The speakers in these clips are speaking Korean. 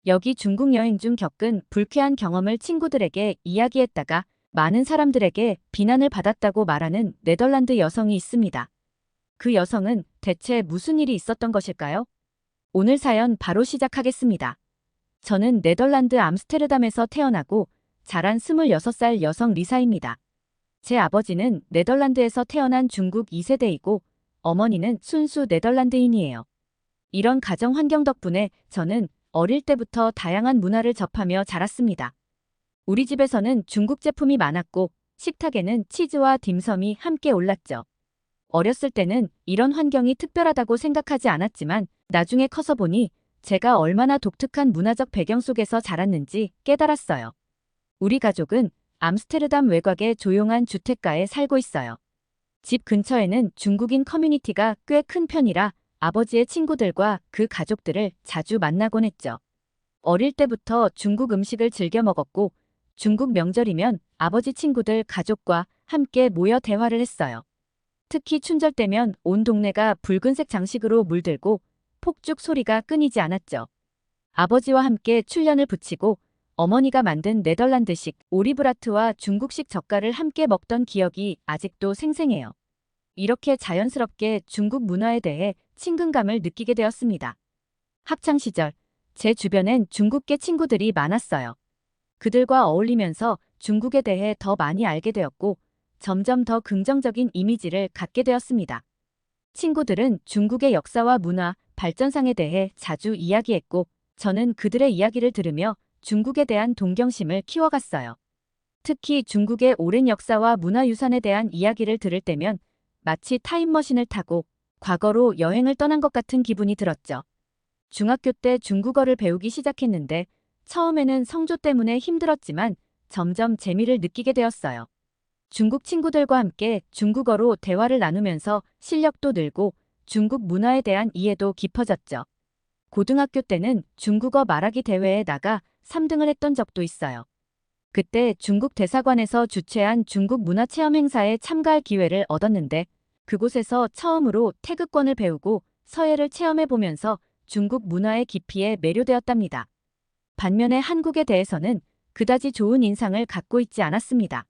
여기 중국 여행 중 겪은 불쾌한 경험을 친구들에게 이야기했다가 많은 사람들에게 비난을 받았다고 말하는 네덜란드 여성이 있습니다. 그 여성은 대체 무슨 일이 있었던 것일까요? 오늘 사연 바로 시작하겠습니다. 저는 네덜란드 암스테르담에서 태어나고 자란 26살 여성 리사입니다. 제 아버지는 네덜란드에서 태어난 중국 2세대이고 어머니는 순수 네덜란드인이에요. 이런 가정 환경 덕분에 저는 어릴 때부터 다양한 문화를 접하며 자랐습니다. 우리 집에서는 중국 제품이 많았고 식탁에는 치즈와 딤섬이 함께 올랐죠. 어렸을 때는 이런 환경이 특별하다고 생각하지 않았지만 나중에 커서 보니 제가 얼마나 독특한 문화적 배경 속에서 자랐는지 깨달았어요. 우리 가족은 암스테르담 외곽의 조용한 주택가에 살고 있어요. 집 근처에는 중국인 커뮤니티가 꽤 큰 편이라 아버지의 친구들과 그 가족들을 자주 만나곤 했죠. 어릴 때부터 중국 음식을 즐겨 먹었고 중국 명절이면 아버지 친구들 가족과 함께 모여 대화를 했어요. 특히 춘절 때면 온 동네가 붉은색 장식으로 물들고 폭죽 소리가 끊이지 않았죠. 아버지와 함께 출연을 붙이고 어머니가 만든 네덜란드식 오리브라트와 중국식 젓갈을 함께 먹던 기억이 아직도 생생해요. 이렇게 자연스럽게 중국 문화에 대해 친근감을 느끼게 되었습니다. 학창시절, 제 주변엔 중국계 친구들이 많았어요. 그들과 어울리면서 중국에 대해 더 많이 알게 되었고 점점 더 긍정적인 이미지를 갖게 되었습니다. 친구들은 중국의 역사와 문화, 발전상에 대해 자주 이야기했고 저는 그들의 이야기를 들으며 중국에 대한 동경심을 키워갔어요. 특히 중국의 오랜 역사와 문화유산에 대한 이야기를 들을 때면 마치 타임머신을 타고 과거로 여행을 떠난 것 같은 기분이 들었죠. 중학교 때 중국어를 배우기 시작했는데 처음에는 성조 때문에 힘들었지만 점점 재미를 느끼게 되었어요. 중국 친구들과 함께 중국어로 대화를 나누면서 실력도 늘고 중국 문화에 대한 이해도 깊어졌죠. 고등학교 때는 중국어 말하기 대회에 나가 3등을 했던 적도 있어요. 그때 중국 대사관에서 주최한 중국 문화체험 행사에 참가할 기회를 얻었는데 그곳에서 처음으로 태극권을 배우고 서예를 체험해보면서 중국 문화의 깊이에 매료되었답니다. 반면에 한국에 대해서는 그다지 좋은 인상을 갖고 있지 않았습니다.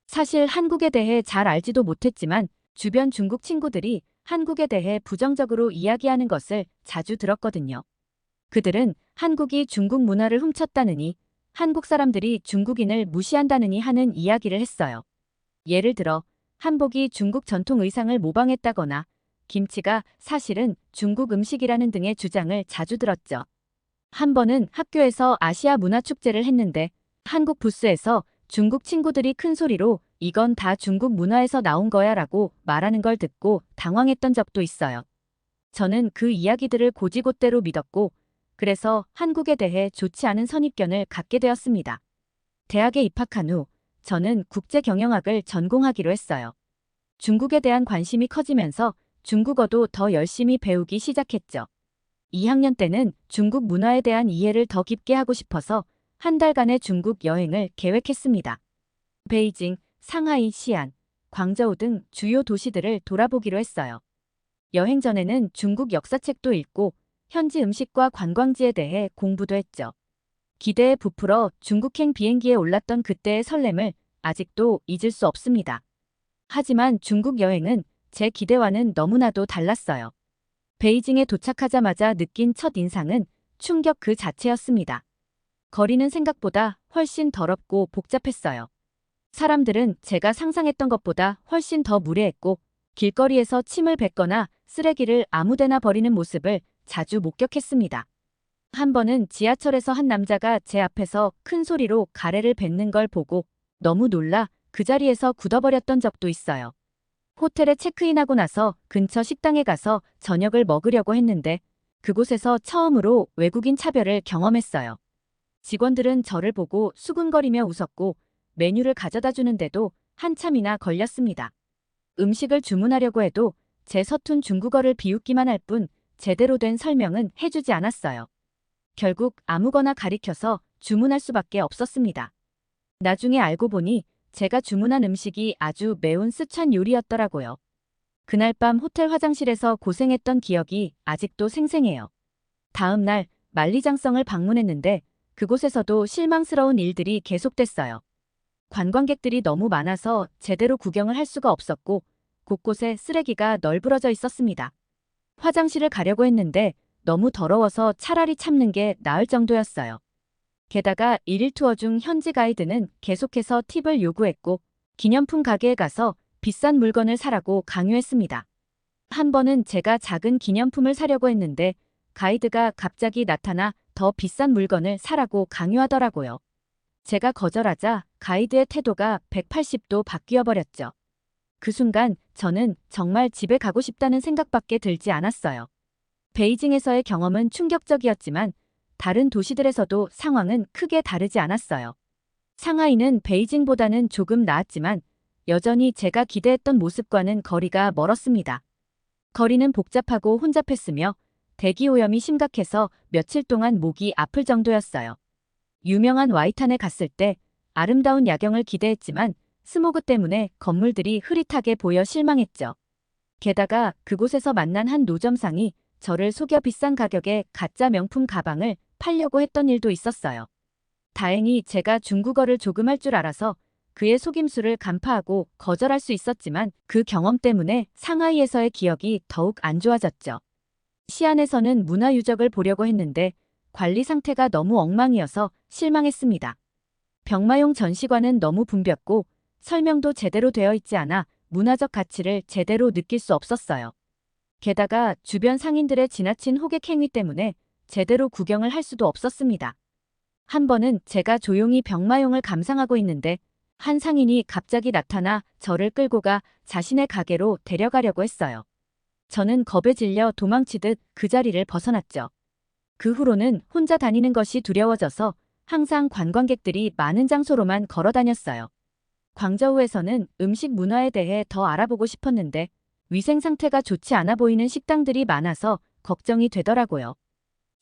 사실 한국에 대해 잘 알지도 못했지만 주변 중국 친구들이 한국에 대해 부정적으로 이야기하는 것을 자주 들었거든요. 그들은 한국이 중국 문화를 훔쳤다느니 한국 사람들이 중국인을 무시한다느니 하는 이야기를 했어요. 예를 들어 한복이 중국 전통 의상을 모방했다거나 김치가 사실은 중국 음식이라는 등의 주장을 자주 들었죠. 한 번은 학교에서 아시아 문화축제를 했는데 한국 부스에서 중국 친구들이 큰 소리로 이건 다 중국 문화에서 나온 거야 라고 말하는 걸 듣고 당황했던 적도 있어요. 저는 그 이야기들을 고지곳대로 믿었고 그래서 한국에 대해 좋지 않은 선입견을 갖게 되었습니다. 대학에 입학한 후 저는 국제경영학을 전공하기로 했어요. 중국에 대한 관심이 커지면서 중국어도 더 열심히 배우기 시작했죠. 2학년 때는 중국 문화에 대한 이해를 더 깊게 하고 싶어서 한 달간의 중국 여행을 계획했습니다. 베이징, 상하이, 시안, 광저우 등 주요 도시들을 돌아보기로 했어요. 여행 전에는 중국 역사책도 읽고 현지 음식과 관광지에 대해 공부도 했죠. 기대에 부풀어 중국행 비행기에 올랐던 그때의 설렘을 아직도 잊을 수 없습니다. 하지만 중국 여행은 제 기대와는 너무나도 달랐어요. 베이징에 도착하자마자 느낀 첫 인상은 충격 그 자체였습니다. 거리는 생각보다 훨씬 더럽고 복잡했어요. 사람들은 제가 상상했던 것보다 훨씬 더 무례했고 길거리에서 침을 뱉거나 쓰레기를 아무데나 버리는 모습을 자주 목격했습니다. 한 번은 지하철에서 한 남자가 제 앞에서 큰 소리로 가래를 뱉는 걸 보고 너무 놀라 그 자리에서 굳어버렸던 적도 있어요. 호텔에 체크인하고 나서 근처 식당에 가서 저녁을 먹으려고 했는데 그곳에서 처음으로 외국인 차별을 경험했어요. 직원들은 저를 보고 수군거리며 웃었고 메뉴를 가져다 주는데도 한참이나 걸렸습니다. 음식을 주문하려고 해도 제 서툰 중국어를 비웃기만 할 뿐 제대로 된 설명은 해주지 않았어요. 결국 아무거나 가리켜서 주문할 수밖에 없었습니다. 나중에 알고 보니 제가 주문한 음식이 아주 매운 쓰촨 요리였더라고요. 그날 밤 호텔 화장실에서 고생했던 기억이 아직도 생생해요. 다음 날 만리장성을 방문했는데 그곳에서도 실망스러운 일들이 계속됐어요. 관광객들이 너무 많아서 제대로 구경을 할 수가 없었고 곳곳에 쓰레기가 널브러져 있었습니다. 화장실을 가려고 했는데 너무 더러워서 차라리 참는 게 나을 정도였어요. 게다가 일일 투어 중 현지 가이드는 계속해서 팁을 요구했고 기념품 가게에 가서 비싼 물건을 사라고 강요했습니다. 한 번은 제가 작은 기념품을 사려고 했는데 가이드가 갑자기 나타나 더 비싼 물건을 사라고 강요하더라고요. 제가 거절하자 가이드의 태도가 180도 바뀌어 버렸죠. 그 순간 저는 정말 집에 가고 싶다는 생각밖에 들지 않았어요. 베이징에서의 경험은 충격적이었지만 다른 도시들에서도 상황은 크게 다르지 않았어요. 상하이는 베이징보다는 조금 나았지만 여전히 제가 기대했던 모습과는 거리가 멀었습니다. 거리는 복잡하고 혼잡했으며 대기오염이 심각해서 며칠 동안 목이 아플 정도였어요. 유명한 와이탄에 갔을 때 아름다운 야경을 기대했지만 스모그 때문에 건물들이 흐릿하게 보여 실망했죠. 게다가 그곳에서 만난 한 노점상이 저를 속여 비싼 가격에 가짜 명품 가방을 팔려고 했던 일도 있었어요. 다행히 제가 중국어를 조금 할 줄 알아서 그의 속임수를 간파하고 거절할 수 있었지만 그 경험 때문에 상하이에서의 기억이 더욱 안 좋아졌죠. 시안에서는 문화유적을 보려고 했는데 관리 상태가 너무 엉망이어서 실망했습니다. 병마용 전시관은 너무 붐볐고 설명도 제대로 되어 있지 않아 문화적 가치를 제대로 느낄 수 없었어요. 게다가 주변 상인들의 지나친 호객 행위 때문에 제대로 구경을 할 수도 없었습니다. 한 번은 제가 조용히 병마용을 감상하고 있는데 한 상인이 갑자기 나타나 저를 끌고 가 자신의 가게로 데려가려고 했어요. 저는 겁에 질려 도망치듯 그 자리를 벗어났죠. 그 후로는 혼자 다니는 것이 두려워져서 항상 관광객들이 많은 장소로만 걸어 다녔어요. 광저우에서는 음식 문화에 대해 더 알아보고 싶었는데 위생 상태가 좋지 않아 보이는 식당들이 많아서 걱정이 되더라고요.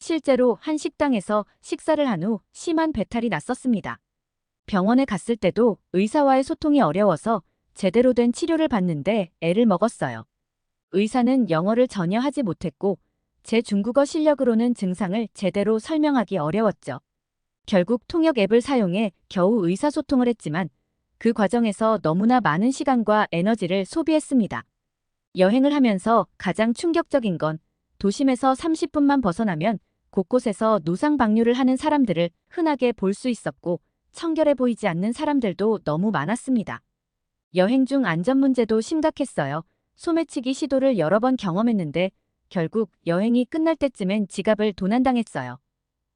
실제로 한 식당에서 식사를 한 후 심한 배탈이 났었습니다. 병원에 갔을 때도 의사와의 소통이 어려워서 제대로 된 치료를 받는데 애를 먹었어요. 의사는 영어를 전혀 하지 못했고 제 중국어 실력으로는 증상을 제대로 설명하기 어려웠죠. 결국 통역 앱을 사용해 겨우 의사소통을 했지만 그 과정에서 너무나 많은 시간과 에너지를 소비했습니다. 여행을 하면서 가장 충격적인 건 도심에서 30분만 벗어나면 곳곳에서 노상 방류를 하는 사람들을 흔하게 볼 수 있었고 청결해 보이지 않는 사람들도 너무 많았습니다. 여행 중 안전 문제도 심각했어요. 소매치기 시도를 여러 번 경험했는데 결국 여행이 끝날 때쯤엔 지갑을 도난당했어요.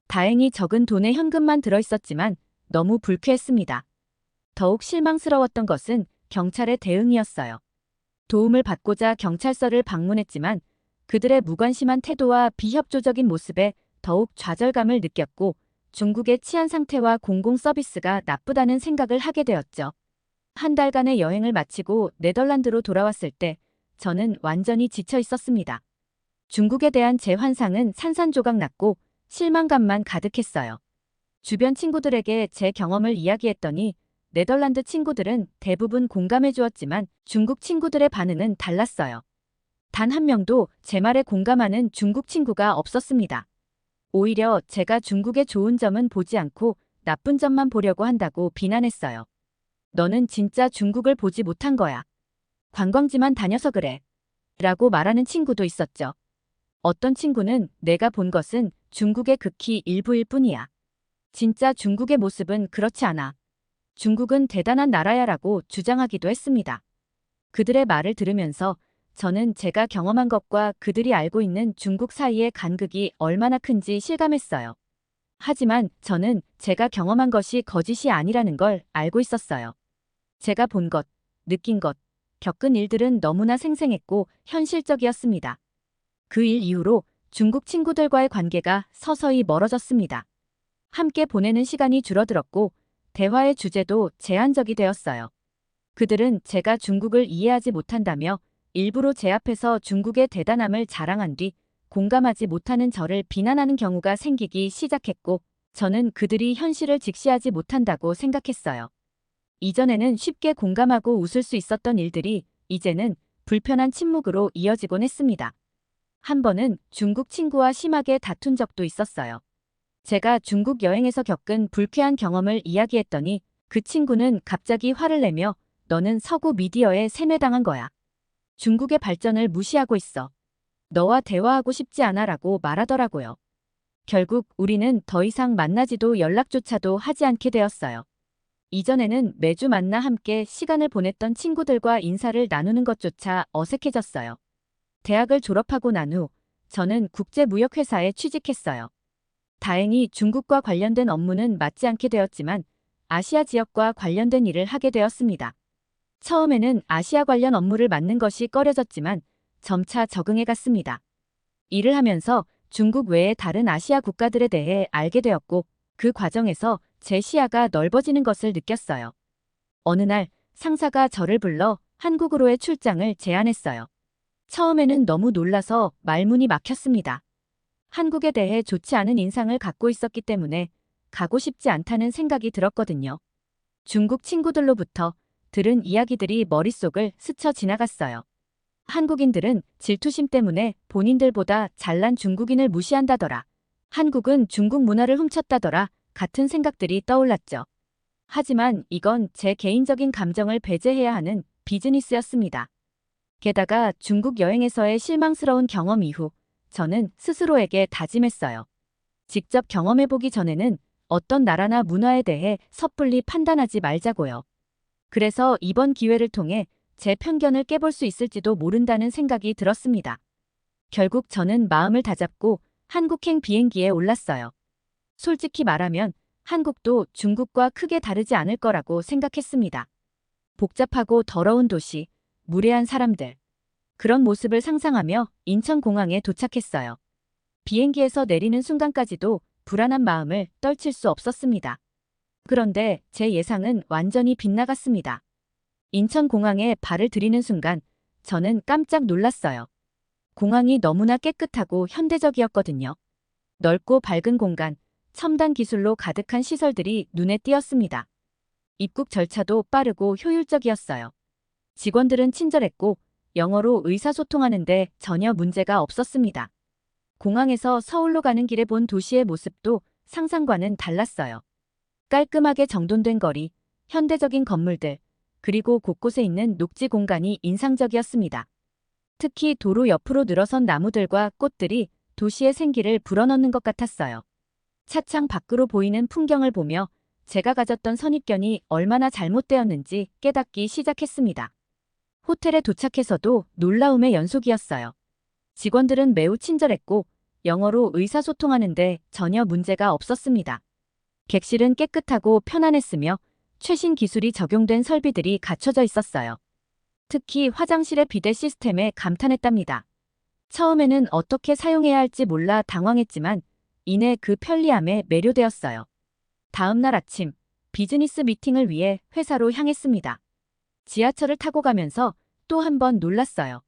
다행히 적은 돈에 현금만 들어있었지만 너무 불쾌했습니다. 더욱 실망스러웠던 것은 경찰의 대응이었어요. 도움을 받고자 경찰서를 방문했지만 그들의 무관심한 태도와 비협조적인 모습에 더욱 좌절감을 느꼈고 중국의 치안 상태와 공공 서비스가 나쁘다는 생각을 하게 되었죠. 한 달간의 여행을 마치고 네덜란드로 돌아왔을 때 저는 완전히 지쳐 있었습니다. 중국에 대한 제 환상은 산산조각 났고 실망감만 가득했어요. 주변 친구들에게 제 경험을 이야기했더니 네덜란드 친구들은 대부분 공감해 주었지만 중국 친구들의 반응은 달랐어요. 단 한 명도 제 말에 공감하는 중국 친구가 없었습니다. 오히려 제가 중국의 좋은 점은 보지 않고 나쁜 점만 보려고 한다고 비난했어요. 너는 진짜 중국을 보지 못한 거야. 관광지만 다녀서 그래. 라고 말하는 친구도 있었죠. 어떤 친구는 내가 본 것은 중국의 극히 일부일 뿐이야. 진짜 중국의 모습은 그렇지 않아. 중국은 대단한 나라야라고 주장하기도 했습니다. 그들의 말을 들으면서 저는 제가 경험한 것과 그들이 알고 있는 중국 사이의 간극이 얼마나 큰지 실감했어요. 하지만 저는 제가 경험한 것이 거짓이 아니라는 걸 알고 있었어요. 제가 본 것, 느낀 것, 겪은 일들은 너무나 생생했고 현실적이었습니다. 그 일 이후로 중국 친구들과의 관계가 서서히 멀어졌습니다. 함께 보내는 시간이 줄어들었고 대화의 주제도 제한적이 되었어요. 그들은 제가 중국을 이해하지 못한다며 일부러 제 앞에서 중국의 대단함을 자랑한 뒤 공감하지 못하는 저를 비난하는 경우가 생기기 시작했고 저는 그들이 현실을 직시하지 못한다고 생각했어요. 이전에는 쉽게 공감하고 웃을 수 있었던 일들이 이제는 불편한 침묵으로 이어지곤 했습니다. 한 번은 중국 친구와 심하게 다툰 적도 있었어요. 제가 중국 여행에서 겪은 불쾌한 경험을 이야기했더니 그 친구는 갑자기 화를 내며 너는 서구 미디어에 세뇌당한 거야. 중국의 발전을 무시하고 있어. 너와 대화하고 싶지 않아라고 말하더라고요. 결국 우리는 더 이상 만나지도 연락조차도 하지 않게 되었어요. 이전에는 매주 만나 함께 시간을 보냈던 친구들과 인사를 나누는 것조차 어색해졌어요. 대학을 졸업하고 난 후 저는 국제무역회사에 취직했어요. 다행히 중국과 관련된 업무는 맡지 않게 되었지만 아시아 지역과 관련된 일을 하게 되었습니다. 처음에는 아시아 관련 업무를 맡는 것이 꺼려졌지만 점차 적응해 갔습니다. 일을 하면서 중국 외의 다른 아시아 국가들에 대해 알게 되었고 그 과정에서 제 시야가 넓어지는 것을 느꼈어요. 어느 날 상사가 저를 불러 한국으로의 출장을 제안했어요. 처음에는 너무 놀라서 말문이 막혔습니다. 한국에 대해 좋지 않은 인상을 갖고 있었기 때문에 가고 싶지 않다는 생각이 들었거든요. 중국 친구들로부터 들은 이야기들이 머릿속을 스쳐 지나갔어요. 한국인들은 질투심 때문에 본인들보다 잘난 중국인을 무시한다더라. 한국은 중국 문화를 훔쳤다더라. 같은 생각들이 떠올랐죠. 하지만 이건 제 개인적인 감정을 배제해야 하는 비즈니스였습니다. 게다가 중국 여행에서의 실망스러운 경험 이후 저는 스스로에게 다짐했어요. 직접 경험해보기 전에는 어떤 나라나 문화에 대해 섣불리 판단하지 말자고요. 그래서 이번 기회를 통해 제 편견을 깨볼 수 있을지도 모른다는 생각이 들었습니다. 결국 저는 마음을 다잡고 한국행 비행기에 올랐어요. 솔직히 말하면 한국도 중국과 크게 다르지 않을 거라고 생각했습니다. 복잡하고 더러운 도시, 무례한 사람들. 그런 모습을 상상하며 인천공항에 도착했어요. 비행기에서 내리는 순간까지도 불안한 마음을 떨칠 수 없었습니다. 그런데 제 예상은 완전히 빗나갔습니다. 인천공항에 발을 들이는 순간 저는 깜짝 놀랐어요. 공항이 너무나 깨끗하고 현대적이었거든요. 넓고 밝은 공간, 첨단 기술로 가득한 시설들이 눈에 띄었습니다. 입국 절차도 빠르고 효율적이었어요. 직원들은 친절했고 영어로 의사소통하는데 전혀 문제가 없었습니다. 공항에서 서울로 가는 길에 본 도시의 모습도 상상과는 달랐어요. 깔끔하게 정돈된 거리, 현대적인 건물들, 그리고 곳곳에 있는 녹지 공간이 인상적이었습니다. 특히 도로 옆으로 늘어선 나무들과 꽃들이 도시의 생기를 불어넣는 것 같았어요. 차창 밖으로 보이는 풍경을 보며 제가 가졌던 선입견이 얼마나 잘못되었는지 깨닫기 시작했습니다. 호텔에 도착해서도 놀라움의 연속이었어요. 직원들은 매우 친절했고 영어로 의사소통하는데 전혀 문제가 없었습니다. 객실은 깨끗하고 편안했으며 최신 기술이 적용된 설비들이 갖춰져 있었어요. 특히 화장실의 비데 시스템에 감탄했답니다. 처음에는 어떻게 사용해야 할지 몰라 당황했지만 이내 그 편리함에 매료되었어요. 다음 날 아침, 비즈니스 미팅을 위해 회사로 향했습니다. 지하철을 타고 가면서 또 한 번 놀랐어요.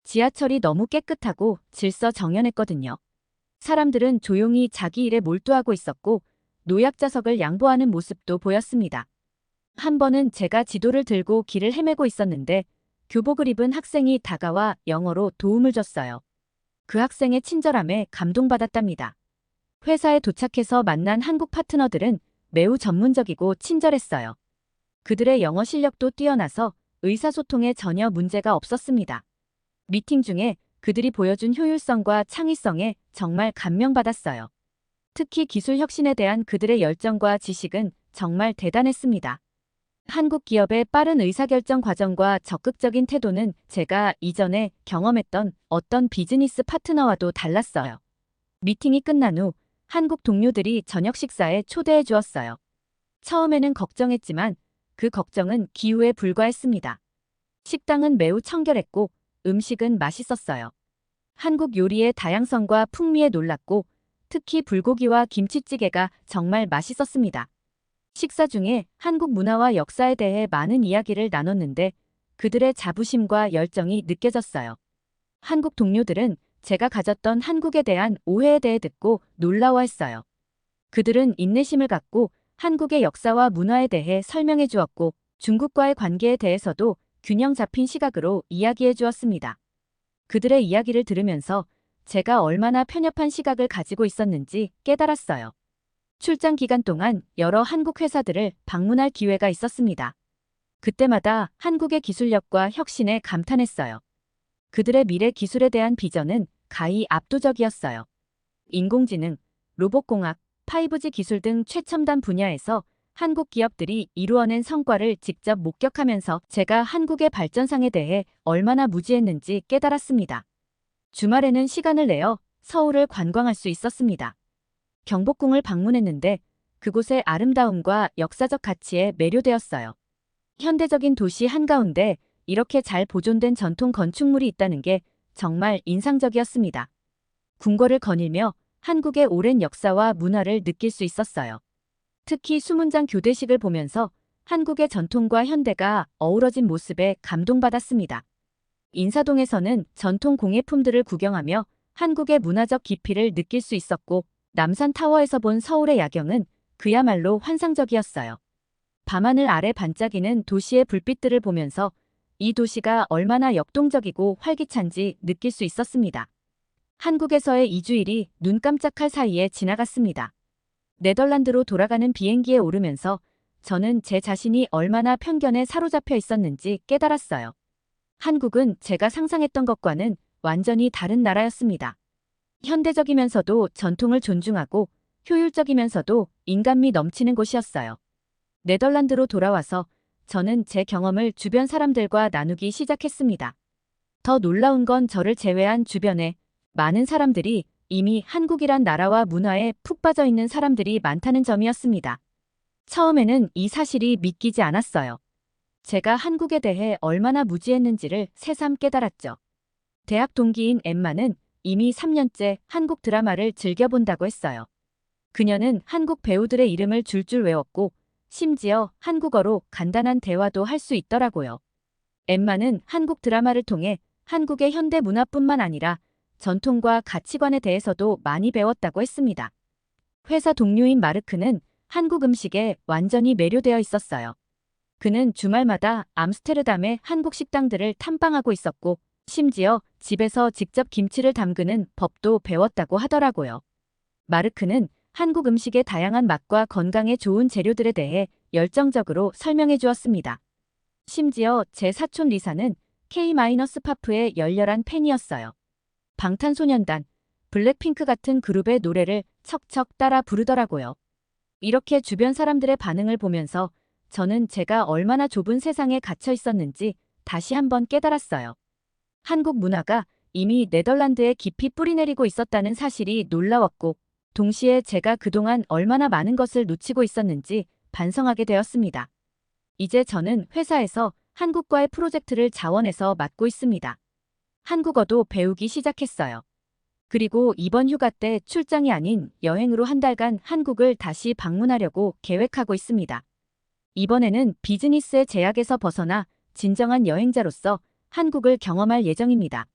지하철이 너무 깨끗하고 질서정연했거든요. 사람들은 조용히 자기 일에 몰두하고 있었고 노약자석을 양보하는 모습도 보였습니다. 한 번은 제가 지도를 들고 길을 헤매고 있었는데 교복을 입은 학생이 다가와 영어로 도움을 줬어요. 그 학생의 친절함에 감동받았답니다. 회사에 도착해서 만난 한국 파트너들은 매우 전문적이고 친절했어요. 그들의 영어 실력도 뛰어나서 의사소통에 전혀 문제가 없었습니다. 미팅 중에 그들이 보여준 효율성과 창의성에 정말 감명받았어요. 특히 기술 혁신에 대한 그들의 열정과 지식은 정말 대단했습니다. 한국 기업의 빠른 의사결정 과정과 적극적인 태도는 제가 이전에 경험했던 어떤 비즈니스 파트너와도 달랐어요. 미팅이 끝난 후 한국 동료들이 저녁 식사에 초대해 주었어요. 처음에는 걱정했지만 그 걱정은 기우에 불과했습니다. 식당은 매우 청결했고 음식은 맛있었어요. 한국 요리의 다양성과 풍미에 놀랐고 특히 불고기와 김치찌개가 정말 맛있었습니다. 식사 중에 한국 문화와 역사에 대해 많은 이야기를 나눴는데 그들의 자부심과 열정이 느껴졌어요. 한국 동료들은 제가 가졌던 한국에 대한 오해에 대해 듣고 놀라워했어요. 그들은 인내심을 갖고 한국의 역사와 문화에 대해 설명해 주었고 중국과의 관계에 대해서도 균형 잡힌 시각으로 이야기해 주었습니다. 그들의 이야기를 들으면서 제가 얼마나 편협한 시각을 가지고 있었는지 깨달았어요. 출장 기간 동안 여러 한국 회사들을 방문할 기회가 있었습니다. 그때마다 한국의 기술력과 혁신에 감탄했어요. 그들의 미래 기술에 대한 비전은 가히 압도적이었어요. 인공지능, 로봇공학, 5G 기술 등 최첨단 분야에서 한국 기업들이 이루어낸 성과를 직접 목격하면서 제가 한국의 발전상에 대해 얼마나 무지했는지 깨달았습니다. 주말에는 시간을 내어 서울을 관광할 수 있었습니다. 경복궁을 방문했는데 그곳의 아름다움과 역사적 가치에 매료되었어요. 현대적인 도시 한가운데 이렇게 잘 보존된 전통 건축물이 있다는 게 정말 인상적이었습니다. 궁궐을 거닐며 한국의 오랜 역사와 문화를 느낄 수 있었어요. 특히 수문장 교대식을 보면서 한국의 전통과 현대가 어우러진 모습에 감동받았습니다. 인사동에서는 전통 공예품들을 구경하며 한국의 문화적 깊이를 느낄 수 있었고, 남산타워에서 본 서울의 야경은 그야말로 환상적이었어요. 밤하늘 아래 반짝이는 도시의 불빛들을 보면서 이 도시가 얼마나 역동적이고 활기찬지 느낄 수 있었습니다. 한국에서의 2주일이 눈 깜짝할 사이에 지나갔습니다. 네덜란드로 돌아가는 비행기에 오르면서 저는 제 자신이 얼마나 편견에 사로잡혀 있었는지 깨달았어요. 한국은 제가 상상했던 것과는 완전히 다른 나라였습니다. 현대적이면서도 전통을 존중하고 효율적이면서도 인간미 넘치는 곳이었어요. 네덜란드로 돌아와서 저는 제 경험을 주변 사람들과 나누기 시작했습니다. 더 놀라운 건 저를 제외한 주변에 많은 사람들이 이미 한국이란 나라와 문화에 푹 빠져 있는 사람들이 많다는 점이었습니다. 처음에는 이 사실이 믿기지 않았어요. 제가 한국에 대해 얼마나 무지했는지를 새삼 깨달았죠. 대학 동기인 엠마는 이미 3년째 한국 드라마를 즐겨본다고 했어요. 그녀는 한국 배우들의 이름을 줄줄 외웠고 심지어 한국어로 간단한 대화도 할 수 있더라고요. 엠마는 한국 드라마를 통해 한국의 현대 문화뿐만 아니라 전통과 가치관에 대해서도 많이 배웠다고 했습니다. 회사 동료인 마르크는 한국 음식에 완전히 매료되어 있었어요. 그는 주말마다 암스테르담의 한국 식당들을 탐방하고 있었고 심지어 집에서 직접 김치를 담그는 법도 배웠다고 하더라고요. 마르크는 한국 음식의 다양한 맛과 건강에 좋은 재료들에 대해 열정적으로 설명해 주었습니다. 심지어 제 사촌 리사는 K-파프의 열렬한 팬이었어요. 방탄소년단, 블랙핑크 같은 그룹의 노래를 척척 따라 부르더라고요. 이렇게 주변 사람들의 반응을 보면서 저는 제가 얼마나 좁은 세상에 갇혀 있었는지 다시 한번 깨달았어요. 한국 문화가 이미 네덜란드에 깊이 뿌리내리고 있었다는 사실이 놀라웠고, 동시에 제가 그동안 얼마나 많은 것을 놓치고 있었는지 반성하게 되었습니다. 이제 저는 회사에서 한국과의 프로젝트를 자원해서 맡고 있습니다. 한국어도 배우기 시작했어요. 그리고 이번 휴가 때 출장이 아닌 여행으로 한 달간 한국을 다시 방문하려고 계획하고 있습니다. 이번에는 비즈니스의 제약에서 벗어나 진정한 여행자로서 한국을 경험할 예정입니다.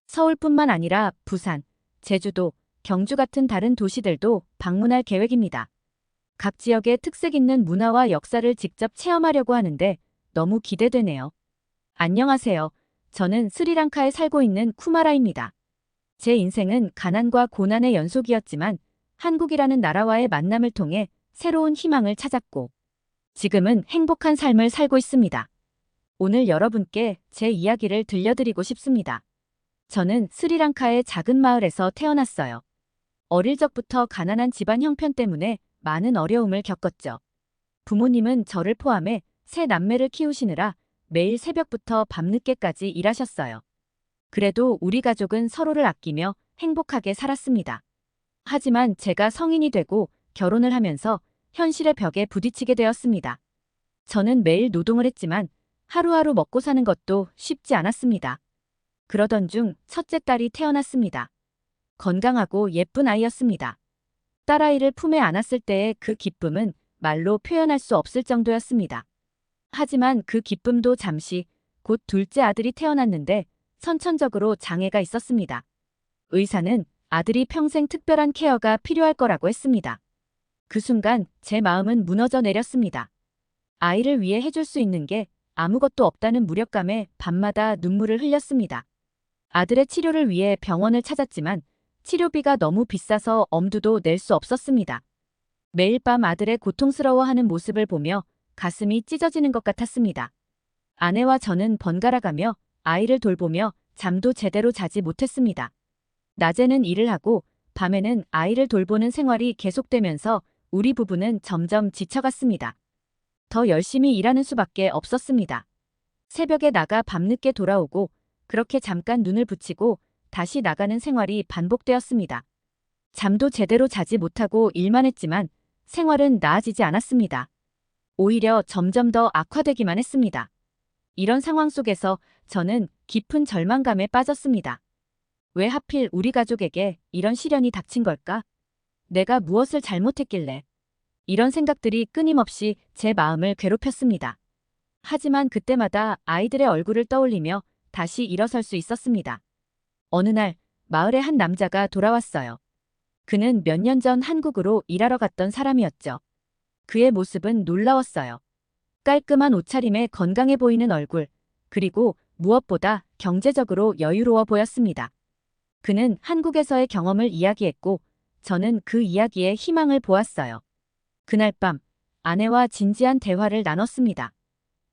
서울뿐만 아니라 부산, 제주도, 경주 같은 다른 도시들도 방문할 계획입니다. 각 지역의 특색 있는 문화와 역사를 직접 체험하려고 하는데 너무 기대되네요. 안녕하세요. 저는 스리랑카에 살고 있는 쿠마라입니다. 제 인생은 가난과 고난의 연속이었지만 한국이라는 나라와의 만남을 통해 새로운 희망을 찾았고 지금은 행복한 삶을 살고 있습니다. 오늘 여러분께 제 이야기를 들려드리고 싶습니다. 저는 스리랑카의 작은 마을에서 태어났어요. 어릴 적부터 가난한 집안 형편 때문에 많은 어려움을 겪었죠. 부모님은 저를 포함해 세 남매를 키우시느라 매일 새벽부터 밤늦게까지 일하셨어요. 그래도 우리 가족은 서로를 아끼며 행복하게 살았습니다. 하지만 제가 성인이 되고 결혼을 하면서 현실의 벽에 부딪히게 되었습니다. 저는 매일 노동을 했지만 하루하루 먹고 사는 것도 쉽지 않았습니다. 그러던 중 첫째 딸이 태어났습니다. 건강하고 예쁜 아이였습니다. 딸아이를 품에 안았을 때의 그 기쁨은 말로 표현할 수 없을 정도였습니다. 하지만 그 기쁨도 잠시, 곧 둘째 아들이 태어났는데 선천적으로 장애가 있었습니다. 의사는 아들이 평생 특별한 케어가 필요할 거라고 했습니다. 그 순간 제 마음은 무너져 내렸습니다. 아이를 위해 해줄 수 있는 게 아무것도 없다는 무력감에 밤마다 눈물을 흘렸습니다. 아들의 치료를 위해 병원을 찾았지만 치료비가 너무 비싸서 엄두도 낼 수 없었습니다. 매일 밤 아들의 고통스러워하는 모습을 보며 가슴이 찢어지는 것 같았습니다. 아내와 저는 번갈아가며 아이를 돌보며 잠도 제대로 자지 못했습니다. 낮에는 일을 하고 밤에는 아이를 돌보는 생활이 계속되면서 우리 부부는 점점 지쳐갔습니다. 더 열심히 일하는 수밖에 없었습니다. 새벽에 나가 밤늦게 돌아오고 그렇게 잠깐 눈을 붙이고 다시 나가는 생활이 반복되었습니다. 잠도 제대로 자지 못하고 일만 했지만 생활은 나아지지 않았습니다. 오히려 점점 더 악화되기만 했습니다. 이런 상황 속에서 저는 깊은 절망감에 빠졌습니다. 왜 하필 우리 가족에게 이런 시련이 닥친 걸까? 내가 무엇을 잘못했길래? 이런 생각들이 끊임없이 제 마음을 괴롭혔습니다. 하지만 그때마다 아이들의 얼굴을 떠올리며 다시 일어설 수 있었습니다. 어느 날 마을에 한 남자가 돌아왔어요. 그는 몇 년 전 한국으로 일하러 갔던 사람이었죠. 그의 모습은 놀라웠어요. 깔끔한 옷차림에 건강해 보이는 얼굴, 그리고 무엇보다 경제적으로 여유로워 보였습니다. 그는 한국에서의 경험을 이야기했고 저는 그 이야기에 희망을 보았어요. 그날 밤 아내와 진지한 대화를 나눴습니다.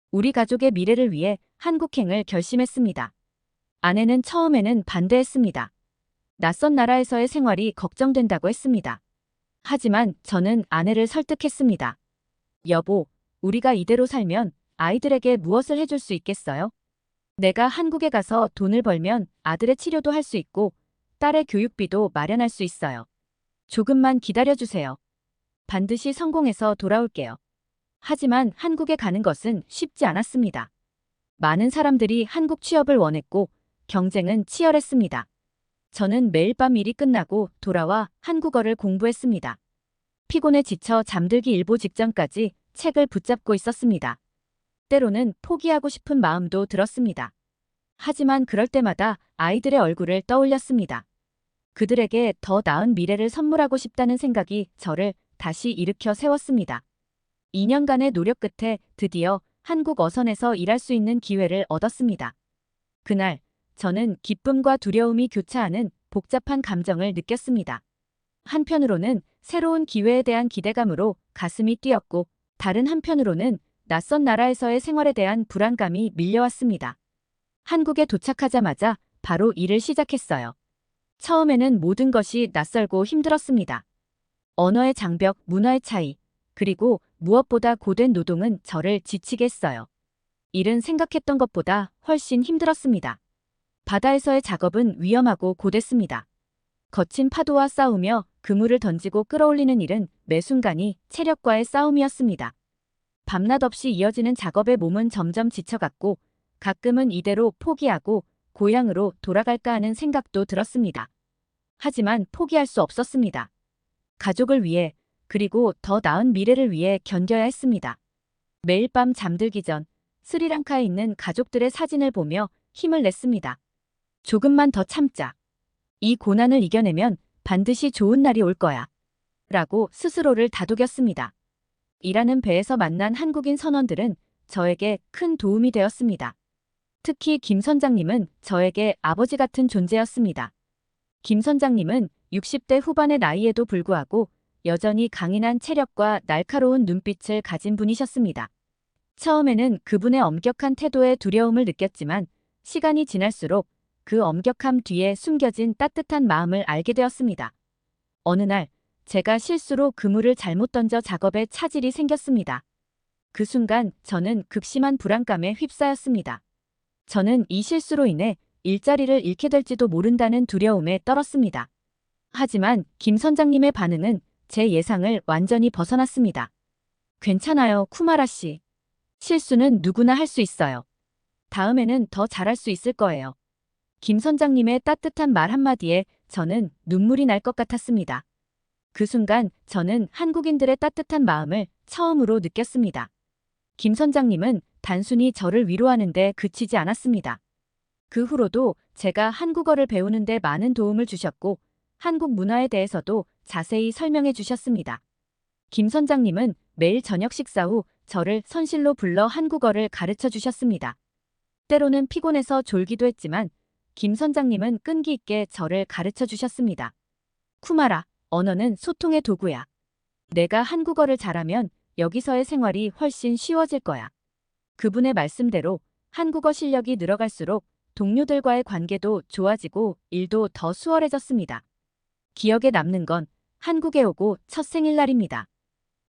우리 가족의 미래를 위해 한국행을 결심했습니다. 아내는 처음에는 반대했습니다. 낯선 나라에서의 생활이 걱정된다고 했습니다. 하지만 저는 아내를 설득했습니다. 여보, 우리가 이대로 살면 아이들에게 무엇을 해줄 수 있겠어요? 내가 한국에 가서 돈을 벌면 아들의 치료도 할 수 있고 딸의 교육비도 마련할 수 있어요. 조금만 기다려주세요. 반드시 성공해서 돌아올게요. 하지만 한국에 가는 것은 쉽지 않았습니다. 많은 사람들이 한국 취업을 원했고 경쟁은 치열했습니다. 저는 매일 밤 일이 끝나고 돌아와 한국어를 공부했습니다. 피곤해 지쳐 잠들기 일보 직전까지 책을 붙잡고 있었습니다. 때로는 포기하고 싶은 마음도 들었습니다. 하지만 그럴 때마다 아이들의 얼굴을 떠올렸습니다. 그들에게 더 나은 미래를 선물하고 싶다는 생각이 저를 다시 일으켜 세웠습니다. 2년간의 노력 끝에 드디어 한국 어선에서 일할 수 있는 기회를 얻었습니다. 그날 저는 기쁨과 두려움이 교차하는 복잡한 감정을 느꼈습니다. 한편으로는 새로운 기회에 대한 기대감으로 가슴이 뛰었고 다른 한편으로는 낯선 나라에서의 생활에 대한 불안감이 밀려왔습니다. 한국에 도착하자마자 바로 일을 시작했어요. 처음에는 모든 것이 낯설고 힘들었습니다. 언어의 장벽, 문화의 차이, 그리고 무엇보다 고된 노동은 저를 지치게 했어요. 일은 생각했던 것보다 훨씬 힘들었습니다. 바다에서의 작업은 위험하고 고됐습니다. 거친 파도와 싸우며 그물을 던지고 끌어올리는 일은 매 순간이 체력과의 싸움이었습니다. 밤낮 없이 이어지는 작업에 몸은 점점 지쳐갔고 가끔은 이대로 포기하고 고향으로 돌아갈까 하는 생각도 들었습니다. 하지만 포기할 수 없었습니다. 가족을 위해 그리고 더 나은 미래를 위해 견뎌야 했습니다. 매일 밤 잠들기 전 스리랑카에 있는 가족들의 사진을 보며 힘을 냈습니다. 조금만 더 참자. 이 고난을 이겨내면 반드시 좋은 날이 올 거야. 라고 스스로를 다독였습니다. 일하는 배에서 만난 한국인 선원들은 저에게 큰 도움이 되었습니다. 특히 김 선장님은 저에게 아버지 같은 존재였습니다. 김 선장님은 60대 후반의 나이에도 불구하고 여전히 강인한 체력과 날카로운 눈빛을 가진 분이셨습니다. 처음에는 그분의 엄격한 태도에 두려움을 느꼈지만 시간이 지날수록 그 엄격함 뒤에 숨겨진 따뜻한 마음을 알게 되었습니다. 어느 날 제가 실수로 그물을 잘못 던져 작업에 차질이 생겼습니다. 그 순간 저는 극심한 불안감에 휩싸였습니다. 저는 이 실수로 인해 일자리를 잃게 될지도 모른다는 두려움에 떨었습니다. 하지만 김 선장님의 반응은 제 예상을 완전히 벗어났습니다. 괜찮아요, 쿠마라 씨. 실수는 누구나 할 수 있어요. 다음에는 더 잘할 수 있을 거예요. 김 선장님의 따뜻한 말 한마디에 저는 눈물이 날 것 같았습니다. 그 순간 저는 한국인들의 따뜻한 마음을 처음으로 느꼈습니다. 김 선장님은 단순히 저를 위로하는데 그치지 않았습니다. 그 후로도 제가 한국어를 배우는데 많은 도움을 주셨고 한국 문화에 대해서도 자세히 설명해 주셨습니다. 김 선장님은 매일 저녁 식사 후 저를 선실로 불러 한국어를 가르쳐 주셨습니다. 때로는 피곤해서 졸기도 했지만 김 선장님은 끈기 있게 저를 가르쳐 주셨습니다. 쿠마라, 언어는 소통의 도구야. 내가 한국어를 잘하면 여기서의 생활이 훨씬 쉬워질 거야. 그분의 말씀대로 한국어 실력이 늘어갈수록 동료들과의 관계도 좋아지고 일도 더 수월해졌습니다. 기억에 남는 건 한국에 오고 첫 생일날입니다.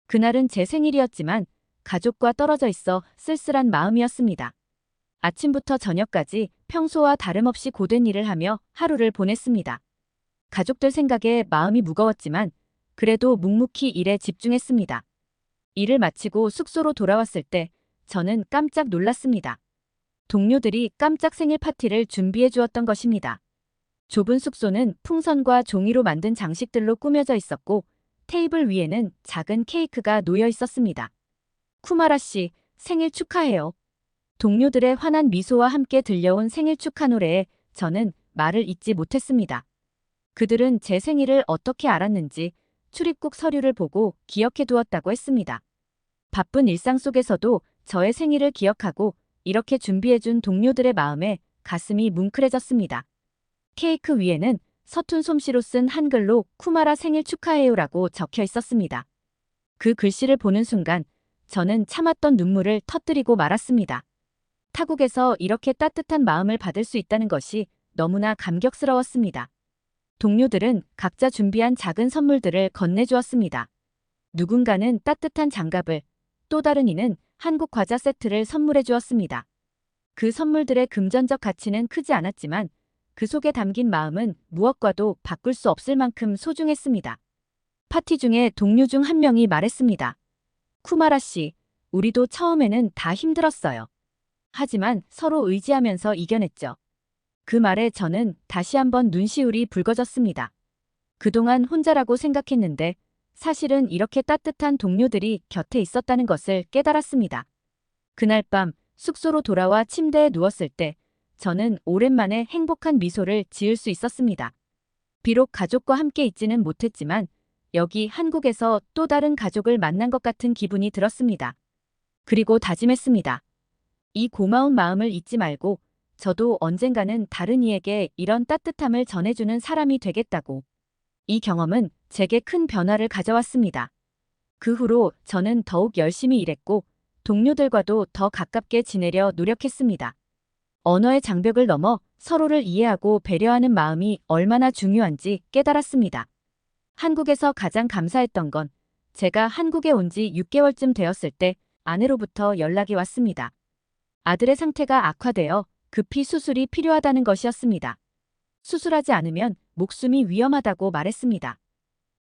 그날은 제 생일이었지만 가족과 떨어져 있어 쓸쓸한 마음이었습니다. 아침부터 저녁까지 평소와 다름없이 고된 일을 하며 하루를 보냈습니다. 가족들 생각에 마음이 무거웠지만 그래도 묵묵히 일에 집중했습니다. 일을 마치고 숙소로 돌아왔을 때 저는 깜짝 놀랐습니다. 동료들이 깜짝 생일 파티를 준비해 주었던 것입니다. 좁은 숙소는 풍선과 종이로 만든 장식들로 꾸며져 있었고 테이블 위에는 작은 케이크가 놓여 있었습니다. 쿠마라 씨, 생일 축하해요. 동료들의 환한 미소와 함께 들려온 생일 축하 노래에 저는 말을 잇지 못했습니다. 그들은 제 생일을 어떻게 알았는지 출입국 서류를 보고 기억해 두었다고 했습니다. 바쁜 일상 속에서도 저의 생일을 기억하고 이렇게 준비해준 동료들의 마음에 가슴이 뭉클해졌습니다. 케이크 위에는 서툰 솜씨로 쓴 한글로 쿠마라 생일 축하해요라고 적혀 있었습니다. 그 글씨를 보는 순간 저는 참았던 눈물을 터뜨리고 말았습니다. 타국에서 이렇게 따뜻한 마음을 받을 수 있다는 것이 너무나 감격스러웠습니다. 동료들은 각자 준비한 작은 선물들을 건네주었습니다. 누군가는 따뜻한 장갑을, 또 다른 이는 한국 과자 세트를 선물해 주었습니다. 그 선물들의 금전적 가치는 크지 않았지만 그 속에 담긴 마음은 무엇과도 바꿀 수 없을 만큼 소중했습니다. 파티 중에 동료 중 한 명이 말했습니다. 쿠마라 씨, 우리도 처음에는 다 힘들었어요. 하지만 서로 의지하면서 이겨냈죠. 그 말에 저는 다시 한번 눈시울이 붉어졌습니다. 그동안 혼자라고 생각했는데 사실은 이렇게 따뜻한 동료들이 곁에 있었다는 것을 깨달았습니다. 그날 밤 숙소로 돌아와 침대에 누웠을 때 저는 오랜만에 행복한 미소를 지을 수 있었습니다. 비록 가족과 함께 있지는 못했지만 여기 한국에서 또 다른 가족을 만난 것 같은 기분이 들었습니다. 그리고 다짐했습니다. 이 고마운 마음을 잊지 말고 저도 언젠가는 다른 이에게 이런 따뜻함을 전해주는 사람이 되겠다고. 이 경험은 제게 큰 변화를 가져왔습니다. 그 후로 저는 더욱 열심히 일했고 동료들과도 더 가깝게 지내려 노력했습니다. 언어의 장벽을 넘어 서로를 이해하고 배려하는 마음이 얼마나 중요한지 깨달았습니다. 한국에서 가장 감사했던 건 제가 한국에 온 지 6개월쯤 되었을 때 아내로부터 연락이 왔습니다. 아들의 상태가 악화되어 급히 수술이 필요하다는 것이었습니다. 수술하지 않으면 목숨이 위험하다고 말했습니다.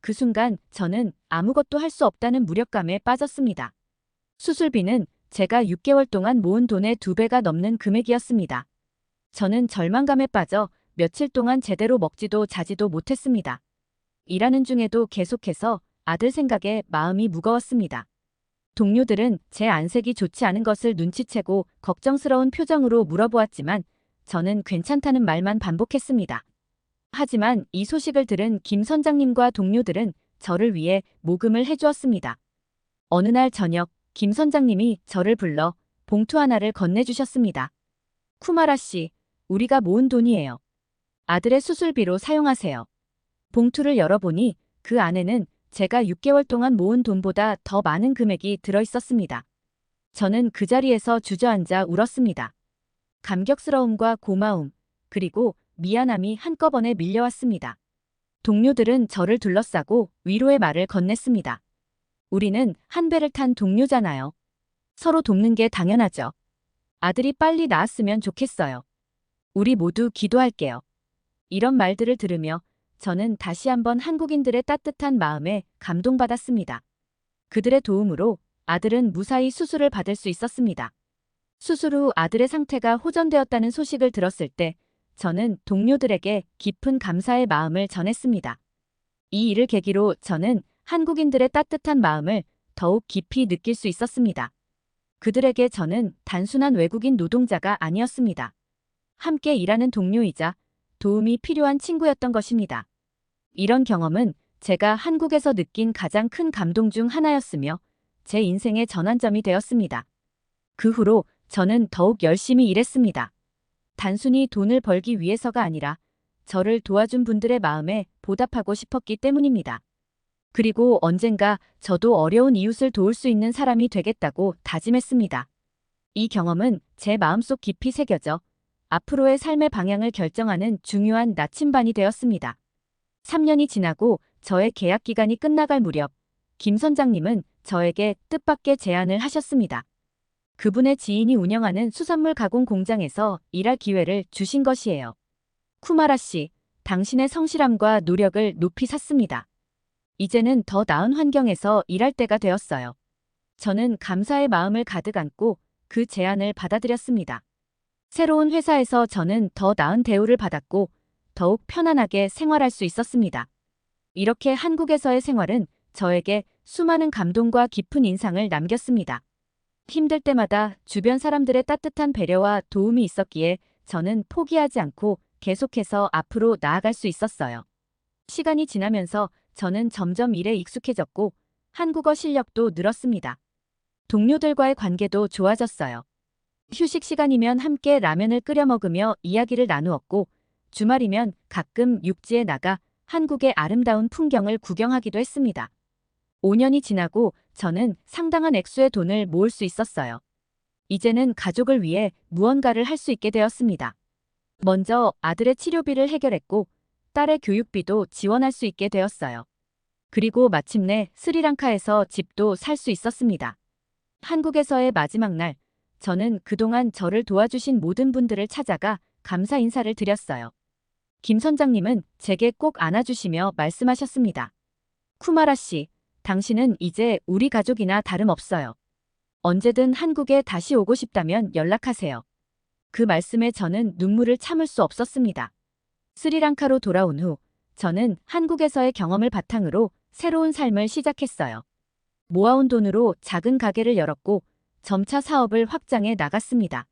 그 순간 저는 아무것도 할 수 없다는 무력감에 빠졌습니다. 수술비는 제가 6개월 동안 모은 돈의 2배가 넘는 금액이었습니다. 저는 절망감에 빠져 며칠 동안 제대로 먹지도 자지도 못했습니다. 일하는 중에도 계속해서 아들 생각에 마음이 무거웠습니다. 동료들은 제 안색이 좋지 않은 것을 눈치채고 걱정스러운 표정으로 물어보았지만 저는 괜찮다는 말만 반복했습니다. 하지만 이 소식을 들은 김 선장님과 동료들은 저를 위해 모금을 해주었습니다. 어느 날 저녁 김 선장님이 저를 불러 봉투 하나를 건네주셨습니다. 쿠마라 씨, 우리가 모은 돈이에요. 아들의 수술비로 사용하세요. 봉투를 열어보니 그 안에는 제가 6개월 동안 모은 돈보다 더 많은 금액이 들어있었습니다. 저는 그 자리에서 주저앉아 울었습니다. 감격스러움과 고마움, 그리고 미안함이 한꺼번에 밀려왔습니다. 동료들은 저를 둘러싸고 위로의 말을 건넸습니다. 우리는 한 배를 탄 동료잖아요. 서로 돕는 게 당연하죠. 아들이 빨리 나았으면 좋겠어요. 우리 모두 기도할게요. 이런 말들을 들으며 저는 다시 한번 한국인들의 따뜻한 마음에 감동받았습니다. 그들의 도움으로 아들은 무사히 수술을 받을 수 있었습니다. 수술 후 아들의 상태가 호전되었다는 소식을 들었을 때 저는 동료들에게 깊은 감사의 마음을 전했습니다. 이 일을 계기로 저는 한국인들의 따뜻한 마음을 더욱 깊이 느낄 수 있었습니다. 그들에게 저는 단순한 외국인 노동자가 아니었습니다. 함께 일하는 동료이자 도움이 필요한 친구였던 것입니다. 이런 경험은 제가 한국에서 느낀 가장 큰 감동 중 하나였으며 제 인생의 전환점이 되었습니다. 그 후로 저는 더욱 열심히 일했습니다. 단순히 돈을 벌기 위해서가 아니라 저를 도와준 분들의 마음에 보답하고 싶었기 때문입니다. 그리고 언젠가 저도 어려운 이웃을 도울 수 있는 사람이 되겠다고 다짐했습니다. 이 경험은 제 마음속 깊이 새겨져 앞으로의 삶의 방향을 결정하는 중요한 나침반이 되었습니다. 3년이 지나고 저의 계약 기간이 끝나갈 무렵 김 선장님은 저에게 뜻밖의 제안을 하셨습니다. 그분의 지인이 운영하는 수산물 가공 공장에서 일할 기회를 주신 것이에요. 쿠마라 씨, 당신의 성실함과 노력을 높이 샀습니다. 이제는 더 나은 환경에서 일할 때가 되었어요. 저는 감사의 마음을 가득 안고 그 제안을 받아들였습니다. 새로운 회사에서 저는 더 나은 대우를 받았고 더욱 편안하게 생활할 수 있었습니다. 이렇게 한국에서의 생활은 저에게 수많은 감동과 깊은 인상을 남겼습니다. 힘들 때마다 주변 사람들의 따뜻한 배려와 도움이 있었기에 저는 포기하지 않고 계속해서 앞으로 나아갈 수 있었어요. 시간이 지나면서 저는 점점 일에 익숙해졌고 한국어 실력도 늘었습니다. 동료들과의 관계도 좋아졌어요. 휴식 시간이면 함께 라면을 끓여 먹으며 이야기를 나누었고 주말이면 가끔 육지에 나가 한국의 아름다운 풍경을 구경하기도 했습니다. 5년이 지나고 저는 상당한 액수의 돈을 모을 수 있었어요. 이제는 가족을 위해 무언가를 할 수 있게 되었습니다. 먼저 아들의 치료비를 해결했고 딸의 교육비도 지원할 수 있게 되었어요. 그리고 마침내 스리랑카에서 집도 살 수 있었습니다. 한국에서의 마지막 날, 저는 그동안 저를 도와주신 모든 분들을 찾아가 감사 인사를 드렸어요. 김 선장님은 제게 꼭 안아주시며 말씀하셨습니다. 쿠마라 씨, 당신은 이제 우리 가족이나 다름없어요. 언제든 한국에 다시 오고 싶다면 연락하세요. 그 말씀에 저는 눈물을 참을 수 없었습니다. 스리랑카로 돌아온 후 저는 한국에서의 경험을 바탕으로 새로운 삶을 시작했어요. 모아온 돈으로 작은 가게를 열었고 점차 사업을 확장해 나갔습니다.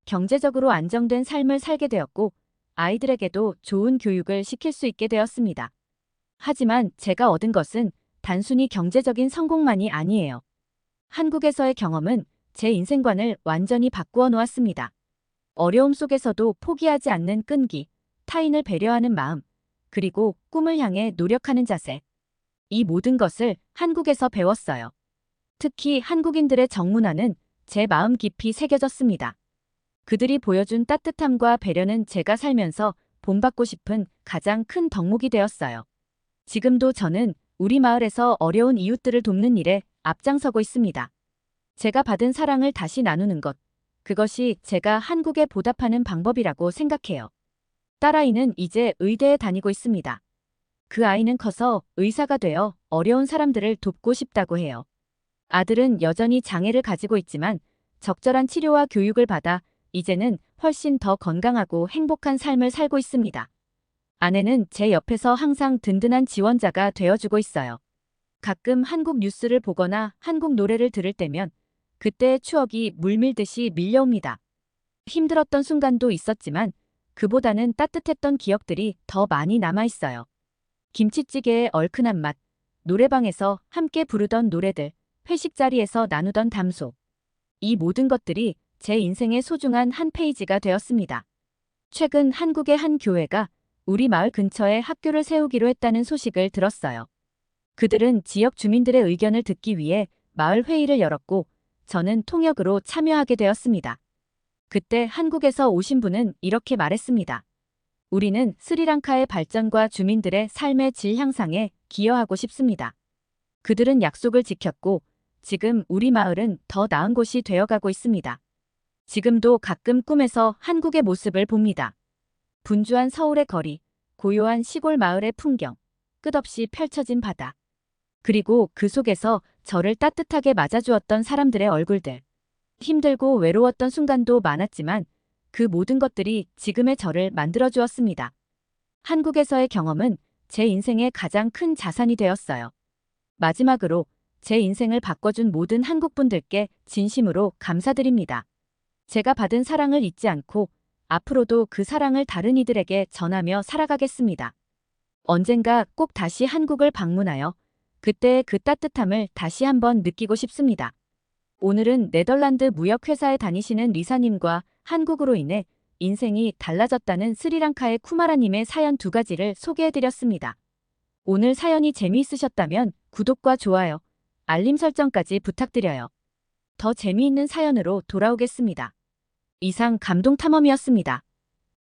경제적으로 안정된 삶을 살게 되었고 아이들에게도 좋은 교육을 시킬 수 있게 되었습니다. 하지만 제가 얻은 것은 단순히 경제적인 성공만이 아니에요. 한국에서의 경험은 제 인생관을 완전히 바꾸어 놓았습니다. 어려움 속에서도 포기하지 않는 끈기, 타인을 배려하는 마음, 그리고 꿈을 향해 노력하는 자세. 이 모든 것을 한국에서 배웠어요. 특히 한국인들의 정문화는 제 마음 깊이 새겨졌습니다. 그들이 보여준 따뜻함과 배려는 제가 살면서 본받고 싶은 가장 큰 덕목이 되었어요. 지금도 저는 우리 마을에서 어려운 이웃들을 돕는 일에 앞장서고 있습니다. 제가 받은 사랑을 다시 나누는 것, 그것이 제가 한국에 보답하는 방법이라고 생각해요. 딸아이는 이제 의대에 다니고 있습니다. 그 아이는 커서 의사가 되어 어려운 사람들을 돕고 싶다고 해요. 아들은 여전히 장애를 가지고 있지만 적절한 치료와 교육을 받아 이제는 훨씬 더 건강하고 행복한 삶을 살고 있습니다. 아내는 제 옆에서 항상 든든한 지원자가 되어주고 있어요. 가끔 한국 뉴스를 보거나 한국 노래를 들을 때면 그때의 추억이 물밀듯이 밀려옵니다. 힘들었던 순간도 있었지만 그보다는 따뜻했던 기억들이 더 많이 남아있어요. 김치찌개의 얼큰한 맛, 노래방에서 함께 부르던 노래들, 회식 자리에서 나누던 담소. 이 모든 것들이 제 인생의 소중한 한 페이지가 되었습니다. 최근 한국의 한 교회가 우리 마을 근처에 학교를 세우기로 했다는 소식을 들었어요. 그들은 지역 주민들의 의견을 듣기 위해 마을 회의를 열었고 저는 통역으로 참여하게 되었습니다. 그때 한국에서 오신 분은 이렇게 말했습니다. 우리는 스리랑카의 발전과 주민들의 삶의 질 향상에 기여하고 싶습니다. 그들은 약속을 지켰고 지금 우리 마을은 더 나은 곳이 되어가고 있습니다. 지금도 가끔 꿈에서 한국의 모습을 봅니다. 분주한 서울의 거리, 고요한 시골 마을의 풍경, 끝없이 펼쳐진 바다. 그리고 그 속에서 저를 따뜻하게 맞아주었던 사람들의 얼굴들. 힘들고 외로웠던 순간도 많았지만 그 모든 것들이 지금의 저를 만들어주었습니다. 한국에서의 경험은 제 인생의 가장 큰 자산이 되었어요. 마지막으로 제 인생을 바꿔준 모든 한국분들께 진심으로 감사드립니다. 제가 받은 사랑을 잊지 않고 앞으로도 그 사랑을 다른 이들에게 전하며 살아가겠습니다. 언젠가 꼭 다시 한국을 방문하여 그때의 그 따뜻함을 다시 한번 느끼고 싶습니다. 오늘은 네덜란드 무역회사에 다니시는 리사님과 한국으로 인해 인생이 달라졌다는 스리랑카의 쿠마라님의 사연 두 가지를 소개해드렸습니다. 오늘 사연이 재미있으셨다면 구독과 좋아요, 알림 설정까지 부탁드려요. 더 재미있는 사연으로 돌아오겠습니다. 이상 감동탐험이었습니다.